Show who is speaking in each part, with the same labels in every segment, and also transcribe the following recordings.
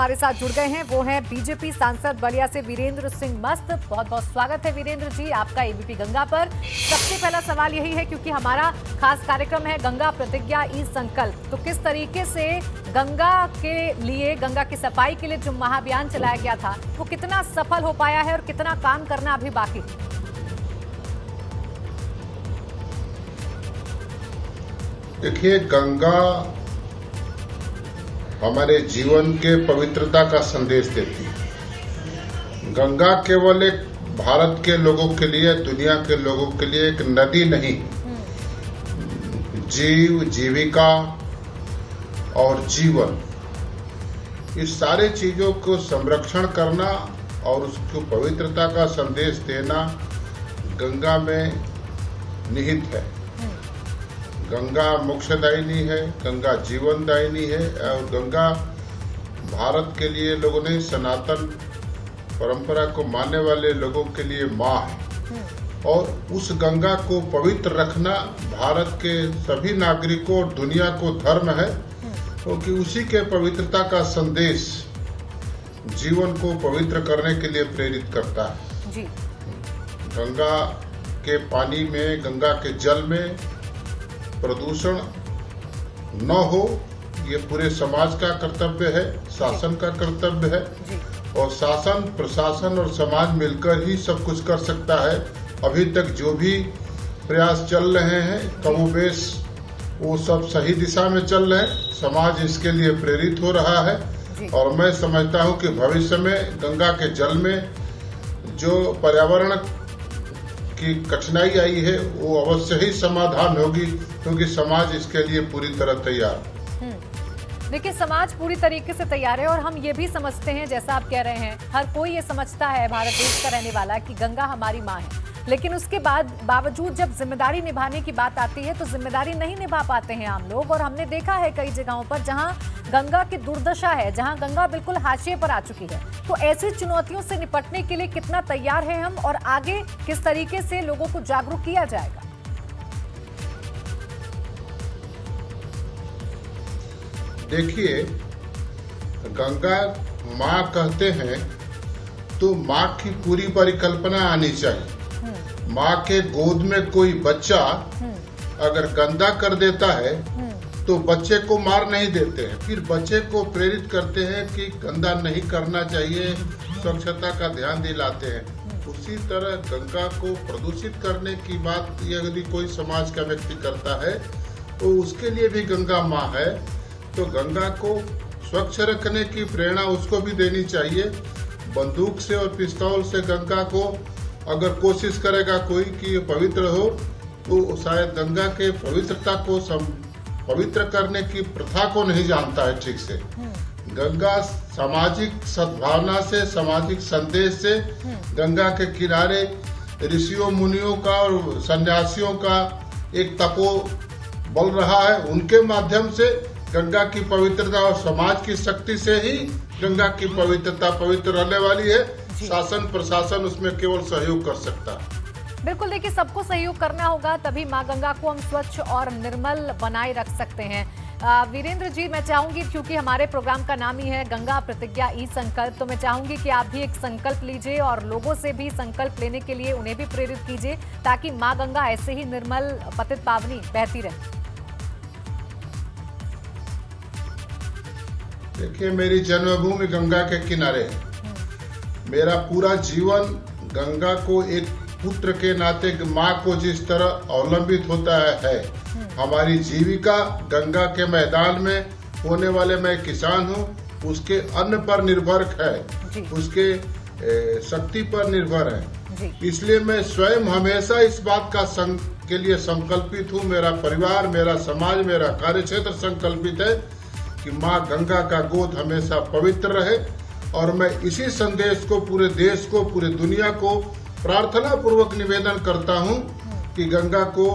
Speaker 1: हमारे साथ जुड़ गए हैं वो हैं बीजेपी सांसद बलिया से वीरेंद्र सिंह मस्त। बहुत बहुत स्वागत है वीरेंद्र जी आपका एबीपी गंगा पर। सबसे पहला सवाल यही है, क्योंकि हमारा खास कार्यक्रम है गंगा प्रतिज्ञा ई संकल्प, तो किस तरीके से गंगा के लिए, गंगा की सफाई के लिए जो महाअभियान चलाया गया था वो कितना सफल हो पाया है और कितना काम करना अभी बाकी?
Speaker 2: देखिए, गंगा हमारे जीवन के पवित्रता का संदेश देती है। गंगा केवल एक भारत के लोगों के लिए, दुनिया के लोगों के लिए एक नदी नहीं, जीव, जीविका और जीवन, इस सारे चीजों को संरक्षण करना और उसको पवित्रता का संदेश देना गंगा में निहित है। गंगा मोक्षदायिनी है, गंगा जीवनदायिनी है और गंगा भारत के लिए लोगों ने, सनातन परंपरा को मानने वाले लोगों के लिए माँ है। और उस गंगा को पवित्र रखना भारत के सभी नागरिकों और दुनिया को धर्म है, क्योंकि उसी के पवित्रता का संदेश जीवन को पवित्र करने के लिए प्रेरित करता है।
Speaker 1: जी।
Speaker 2: गंगा के पानी में, गंगा के जल में प्रदूषण न हो, ये पूरे समाज का कर्तव्य है, शासन का कर्तव्य है। और शासन, प्रशासन और समाज मिलकर ही सब कुछ कर सकता है। अभी तक जो भी प्रयास चल रहे हैं कमोबेश वो सब सही दिशा में चल रहे हैं। समाज इसके लिए प्रेरित हो रहा है और मैं समझता हूँ कि भविष्य में गंगा के जल में जो पर्यावरण की कठिनाई आई है वो अवश्य ही समाधान होगी, क्योंकि समाज इसके लिए पूरी तरह तैयार।
Speaker 1: देखिए, समाज पूरी तरीके से तैयार है और हम ये भी समझते हैं, जैसा आप कह रहे हैं, हर कोई ये समझता है भारत देश का रहने वाला कि गंगा हमारी माँ है। लेकिन उसके बावजूद जब जिम्मेदारी निभाने की बात आती है तो जिम्मेदारी नहीं निभा पाते हैं आम लोग। और हमने देखा है कई जगहों पर जहां गंगा की दुर्दशा है, जहां गंगा बिल्कुल हाशिए पर आ चुकी है। तो ऐसी चुनौतियों से निपटने के लिए कितना तैयार है हम, और आगे किस तरीके से लोगों को जागरूक किया जाएगा?
Speaker 2: देखिए, गंगा माँ कहते हैं तो माँ की पूरी परिकल्पना आनी चाहिए। माँ के गोद में कोई बच्चा अगर गंदा कर देता है तो बच्चे को मार नहीं देते हैं, फिर बच्चे को प्रेरित करते हैं कि गंदा नहीं करना चाहिए, स्वच्छता का ध्यान दिलाते हैं। उसी तरह गंगा को प्रदूषित करने की बात यदि कोई समाज का व्यक्ति करता है तो उसके लिए भी गंगा माँ है। तो गंगा को स्वच्छ रखने की प्रेरणा उसको भी देनी चाहिए। बंदूक से और पिस्तौल से गंगा को अगर कोशिश करेगा कोई कि ये पवित्र हो, तो शायद गंगा के पवित्रता को पवित्र करने की प्रथा को नहीं जानता है ठीक से। गंगा सामाजिक सद्भावना से, सामाजिक संदेश से, गंगा के किनारे ऋषियों मुनियों का और सन्यासियों का एक तपो बल रहा है। उनके माध्यम से गंगा की पवित्रता और समाज की शक्ति से ही गंगा की पवित्रता पवित्र रहने वाली है। शासन प्रशासन उसमें केवल सहयोग कर सकता है।
Speaker 1: बिल्कुल, देखिए, सबको सहयोग करना होगा, तभी माँ गंगा को हम स्वच्छ और निर्मल बनाए रख सकते हैं। वीरेंद्र जी, मैं चाहूंगी, क्योंकि हमारे प्रोग्राम का नाम ही है गंगा प्रतिज्ञा ई संकल्प, तो मैं चाहूंगी कि आप भी एक संकल्प लीजिए और लोगों से भी संकल्प लेने के लिए उन्हें भी प्रेरित कीजिए, ताकि माँ गंगा ऐसे ही निर्मल, पतित पावनी बहती रहे।
Speaker 2: देखिए, मेरी जन्मभूमि गंगा के किनारे है। मेरा पूरा जीवन गंगा को एक पुत्र के नाते माँ को जिस तरह अवलंबित होता है। हमारी जीविका गंगा के मैदान में होने वाले, मैं किसान हूँ, उसके अन्न पर निर्भर है, उसके शक्ति पर निर्भर है। इसलिए मैं स्वयं हमेशा इस बात के लिए संकल्पित हूँ। मेरा परिवार, मेरा समाज, मेरा कार्यक्षेत्र संकल्पित है कि माँ गंगा का गोद हमेशा पवित्र रहे। और मैं इसी संदेश को पूरे देश को, पूरे दुनिया को प्रार्थना पूर्वक निवेदन करता हूँ कि गंगा को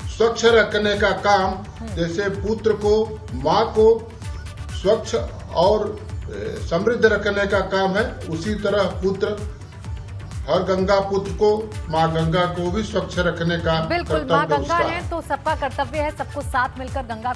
Speaker 2: स्वच्छ रखने का काम, जैसे पुत्र को, माँ को स्वच्छ और समृद्ध रखने का काम है, उसी तरह पुत्र, हर गंगा पुत्र को, माँ गंगा को भी स्वच्छ रखने का
Speaker 1: बिल्कुल, माँ गंगा है तो सबका कर्तव्य है सबको साथ मिलकर गंगा